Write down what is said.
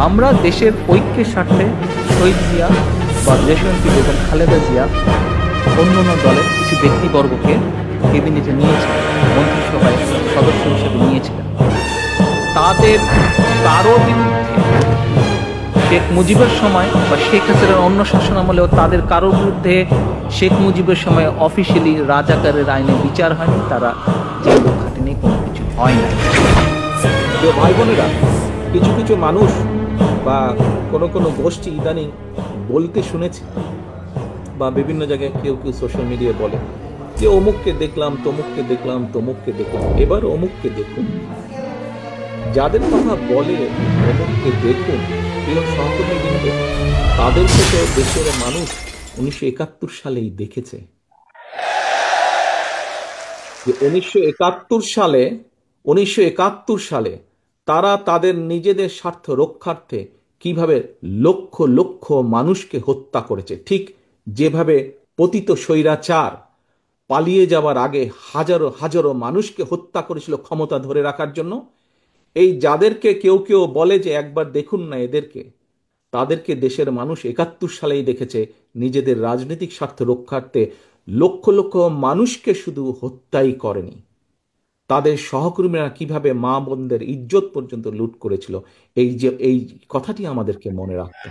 আমরা দেশের ঐক্যের স্বার্থে শহীদ জিয়া বা দেশনেত্রী বেগম খালেদা জিয়া অন্যান্য দলের কিছু ব্যক্তিবর্গকে ক্যাবিনেটে নিয়েছিলেন, মন্ত্রিসভায় সদস্য হিসেবে নিয়েছিলেন। তাদের কারো বিরুদ্ধে শেখ মুজিবের সময় বা শেখ হাসিনার অন্য শাসন আমলেও তাদের কারোর বিরুদ্ধে শেখ মুজিবের সময় অফিসিয়ালি রাজাকারের আইনে বিচার হয়নি, তারা জেল খাটেনি, কোনো কিছু হয় নাই। ভাই বোনেরা, কিছু কিছু মানুষ বা কোনো কোনো গোষ্ঠী ইদানিং বলতে শুনেছি বা বিভিন্ন জায়গায় কেউ কেউ সোশ্যাল মিডিয়ায় বলে যে অমুককে দেখলাম, তমুককে দেখলাম, তমুককে দেখলাম, এবার অমুককে দেখুন। যাদের কথা বলে অমুককে দেখুন, প্রিয় সহকর্মীবৃন্দ, তাদেরকে তো দেশের মানুষ 1971 সালেই দেখেছে। যে 1971 সালে তারা তাদের নিজেদের স্বার্থ রক্ষার্থে কিভাবে লক্ষ লক্ষ মানুষকে হত্যা করেছে, ঠিক যেভাবে পতিত স্বৈরাচার পালিয়ে যাওয়ার আগে হাজারো হাজারো মানুষকে হত্যা করেছিল ক্ষমতা ধরে রাখার জন্য। এই যাদেরকে কেউ কেউ বলে যে একবার দেখুন না এদেরকে, তাদেরকে দেশের মানুষ 71 সালেই দেখেছে নিজেদের রাজনৈতিক স্বার্থ রক্ষার্থে লক্ষ লক্ষ মানুষকে শুধু হত্যাই করেনি, তাদের সহকর্মীরা কিভাবে মা বোনদের ইজ্জত পর্যন্ত লুট করেছিল। এই কথাটি আমাদেরকে মনে রাখতে